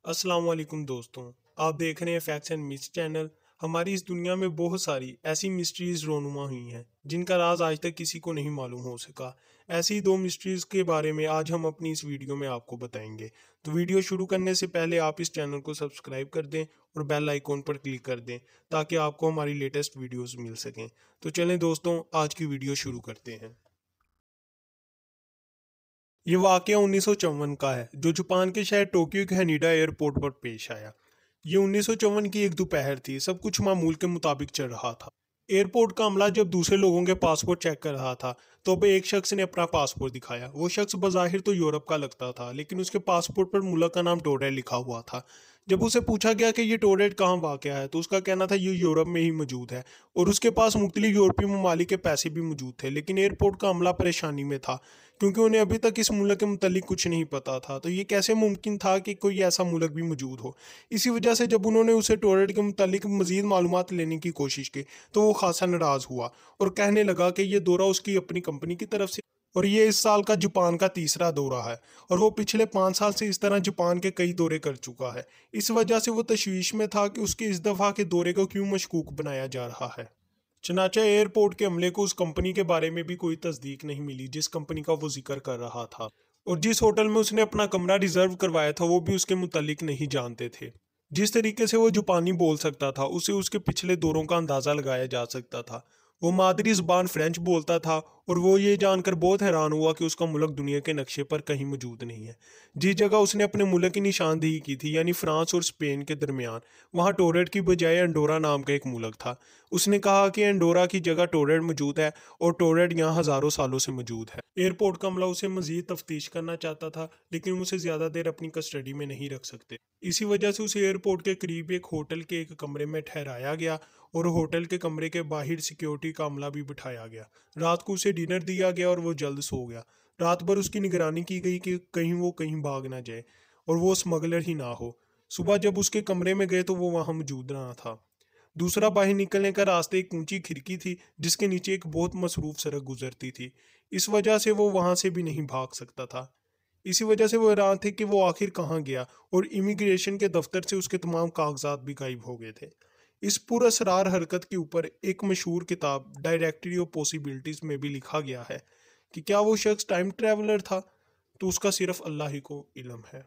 अस्सलाम वालेकुम दोस्तों। आप देख रहे हैं फैक्ट्स एंड मिथ्स चैनल। हमारी इस दुनिया में बहुत सारी ऐसी मिस्ट्रीज रोनुमा हुई हैं जिनका राज आज तक किसी को नहीं मालूम हो सका। ऐसी ही दो मिस्ट्रीज के बारे में आज हम अपनी इस वीडियो में आपको बताएंगे। तो वीडियो शुरू करने से पहले आप इस चैनल को सब्सक्राइब कर दें और बेल आइकॉन पर क्लिक कर दें ताकि आपको हमारी लेटेस्ट वीडियोस मिल सकें। तो चलें दोस्तों, आज की वीडियो शुरू करते हैं। ये वाकया 1954 का है जो जापान के शहर टोक्यो के हनीडा एयरपोर्ट पर पेश आया। ये 1954 की एक दोपहर थी। सब कुछ मामूल के मुताबिक चल रहा था। एयरपोर्ट का अमला जब दूसरे लोगों के पासपोर्ट चेक कर रहा था तो अब एक शख्स ने अपना पासपोर्ट दिखाया। वो शख्स बज़ाहिर तो यूरोप का लगता था, लेकिन उसके पासपोर्ट पर मुल्क का नाम टोरेट लिखा हुआ था। जब उसे पूछा गया कि ये टोरेट कहाँ वाक़या है तो उसका कहना था ये यूरोप में ही मौजूद है और उसके पास मुख्तलिफ यूरोपीय ममालिक के पैसे भी मौजूद थे। लेकिन एयरपोर्ट का अमला परेशानी में था क्योंकि उन्हें अभी तक इस मुल्क के मुतल्लिक कुछ नहीं पता था। तो ये कैसे मुमकिन था कि कोई ऐसा मुल्क भी मौजूद हो। इसी वजह से जब उन्होंने उसे टोरेट के मुतल्लिक मज़ीद मालूमात लेने की कोशिश की तो वो खासा नाराज़ हुआ और कहने लगा कि ये दौरा उसकी अपनी कंपनी की तरफ से और ये इस साल का जापान का तीसरा दौरा है और वो पिछले 5 साल से इस तरह जापान के कई दौरे कर चुका है। इस वजह से वो तशवीश में था कि उसके इस दफ़ा के दौरे को क्यों मशकूक बनाया जा रहा है। चनाचा एयरपोर्ट के अमले को उस कंपनी के बारे में भी कोई तस्दीक नहीं मिली जिस कंपनी का वो जिक्र कर रहा था, और जिस होटल में उसने अपना कमरा रिजर्व करवाया था वो भी उसके मुतल्लिक नहीं जानते थे। जिस तरीके से वो जापानी बोल सकता था उसे उसके पिछले दौरों का अंदाज़ा लगाया जा सकता था। वो मादरी ज़ुबान फ्रेंच बोलता था और वो ये जानकर बहुत हैरान हुआ कि उसका मुल्क दुनिया के नक्शे पर कहीं मौजूद नहीं है। जिस जगह उसने अपने मुल्क की निशानदेही की थी यानी फ्रांस और स्पेन के दरमियान, वहाँ टोरेट की बजाय अंडोरा नाम का एक मुल्क था। उसने कहा कि अंडोरा की जगह टोरेट मौजूद है और टोरेट यहाँ हज़ारों सालों से मौजूद है। एयरपोर्ट का अमला उसे मजीद तफ्तीश करना चाहता था लेकिन उसे ज़्यादा देर अपनी कस्टडी में नहीं रख सकते। इसी वजह से उसे एयरपोर्ट के करीब एक होटल के एक कमरे में ठहराया गया और होटल के कमरे के बाहर सिक्योरिटी का अमला भी बिठाया गया। रात को उसे डिनर दिया गया और वो जल्द सो गया। रात भर उसकी निगरानी की गई कि कहीं वो कहीं भाग ना जाए और वो स्मगलर ही ना हो। सुबह जब उसके कमरे में गए तो वो वहां मौजूद ना था। दूसरा बाहर निकलने का रास्ते एक ऊंची खिड़की थी जिसके नीचे एक बहुत मसरूफ सड़क गुजरती थी। इस वजह से वो वहां से भी नहीं भाग सकता था। इसी वजह से वो हैरान थे कि वो आखिर कहाँ गया और इमिग्रेशन के दफ्तर से उसके तमाम कागजात भी गायब हो गए थे। इस पुरअसरार हरकत के ऊपर एक मशहूर किताब डायरेक्टरी ऑफ पॉसिबिलिटीज में भी लिखा गया है कि क्या वो शख्स टाइम ट्रैवलर था, तो उसका सिर्फ अल्लाह ही को इल्म है।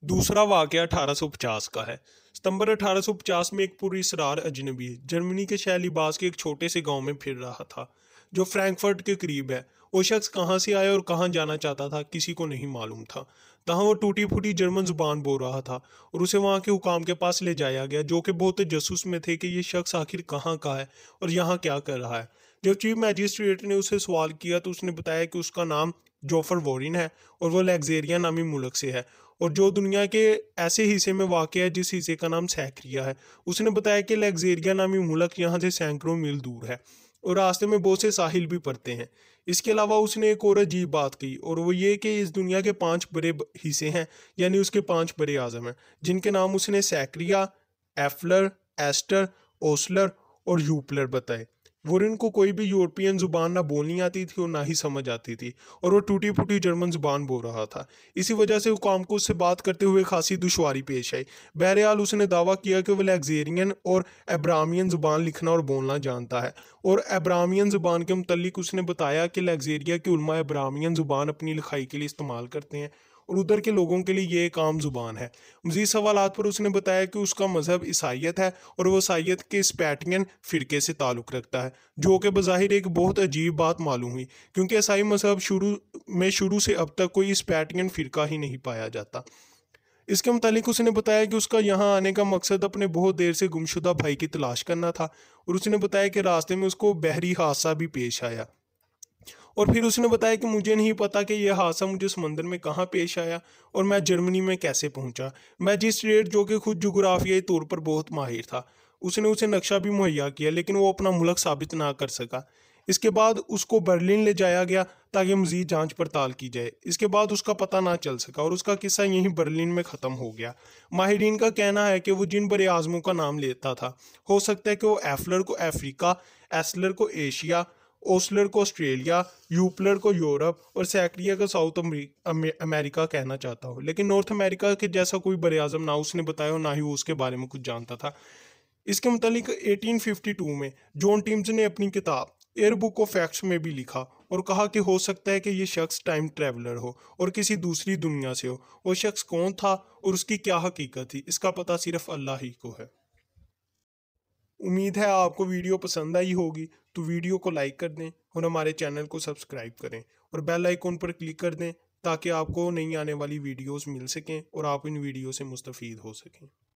दूसरा वाक़या 1850 का है। सितंबर 1850 में एक पुरअसरार अजनबी जर्मनी के शहर लिबास के एक छोटे से गांव में फिर रहा था जो फ्रैंकफर्ट के करीब है। वो शख्स कहाँ से आया और कहाँ जाना चाहता था किसी को नहीं मालूम था। तहाँ वो टूटी फूटी जर्मन जुबान बोल रहा था और उसे वहाँ के हुकाम के पास ले जाया गया जो कि बहुत तजस्सुस में थे कि ये शख्स आखिर कहाँ का है और यहाँ क्या कर रहा है। जब चीफ मैजिस्ट्रेट ने उसे सवाल किया तो उसने बताया कि उसका नाम जोफर वॉरिन है और वो लेग्जेरिया नामी मुल्क से है और जो दुनिया के ऐसे हिस्से में वाक़ है जिस हिस्से का नाम सैक्रिया है। उसने बताया कि लेग्जेरिया नामी मुल्क यहाँ से सैकड़ों मील दूर है और रास्ते में बहुत से साहिल भी पड़ते हैं। इसके अलावा उसने एक और अजीब बात कही और वो ये कि इस दुनिया के 5 बड़े हिस्से हैं यानी उसके 5 बड़े आज़म हैं जिनके नाम उसने सैक्रिया, एफलर, एस्टर, ओसलर और यूपलर बताए। वुरन को कोई भी यूरोपियन जुबान ना बोलनी आती थी और ना ही समझ आती थी और वो टूटी फूटी जर्मन जुबान बोल रहा था। इसी वजह से हुकाम को उससे बात करते हुए खासी दुश्वारी पेश आई। बहरहाल उसने दावा किया कि वह लेग्जेरियन और एब्रामियन जुबान लिखना और बोलना जानता है और एब्रामियन जुबान के मुतल्लिक उसने बताया कि लेग्जेरिया के उलमा एब्रामियन जुबान अपनी लिखाई के लिए इस्तेमाल करते हैं और उधर के लोगों के लिए ये एक आम जुबान है। मजीद सवालात पर उसने बताया कि उसका मजहब ईसाइयत है और वो ईसाइयत के स्पैटियन फ़िरके से ताल्लुक़ रखता है, जो कि बज़ाहिर एक बहुत अजीब बात मालूम हुई क्योंकि ईसाई मजहब शुरू से अब तक कोई स्पैटियन फ़िरका ही नहीं पाया जाता। इसके मुतालिक उसने बताया कि उसका यहाँ आने का मकसद अपने बहुत देर से गुमशुदा भाई की तलाश करना था और उसने बताया कि रास्ते में उसको बहरी हादसा भी पेश आया। और फिर उसने बताया कि मुझे नहीं पता कि यह हादसा मुझे समंदर में कहाँ पेश आया और मैं जर्मनी में कैसे पहुँचा। मैजिस्ट्रेट जो कि खुद जोग्राफियाई तौर पर बहुत माहिर था, उसने उसे नक्शा भी मुहैया किया लेकिन वो अपना मुल्क साबित ना कर सका। इसके बाद उसको बर्लिन ले जाया गया ताकि मजीद जांच पड़ताल की जाए। इसके बाद उसका पता ना चल सका और उसका किस्सा यहीं बर्लिन में ख़त्म हो गया। माहिरीन का कहना है कि वो जिन बड़े आज़मों का नाम लेता था, हो सकता है कि वो एफलर को अफ्रीका, एसलर को एशिया ओस्लर को ऑस्ट्रेलिया, यूपलर को यूरोप और सैक्रिया को साउथ अमेरिका कहना चाहता हूँ। लेकिन नॉर्थ अमेरिका के जैसा कोई बड़े आजम ना उसने बताया और ना ही वो उसके बारे में कुछ जानता था। इसके मुतालिक 1852 में जॉन टीम्स ने अपनी किताब एयर बुक ऑफ फैक्ट्स में भी लिखा और कहा कि हो सकता है कि ये शख्स टाइम ट्रैवलर हो और किसी दूसरी दुनिया से हो। वो शख्स कौन था और उसकी क्या हकीकत थी, इसका पता सिर्फ अल्लाह ही को है। उम्मीद है आपको वीडियो पसंद आई होगी, तो वीडियो को लाइक कर दें और हमारे चैनल को सब्सक्राइब करें और बेल आइकॉन पर क्लिक कर दें ताकि आपको नई आने वाली वीडियोस मिल सकें और आप इन वीडियो से मुस्तफ़ीद हो सकें।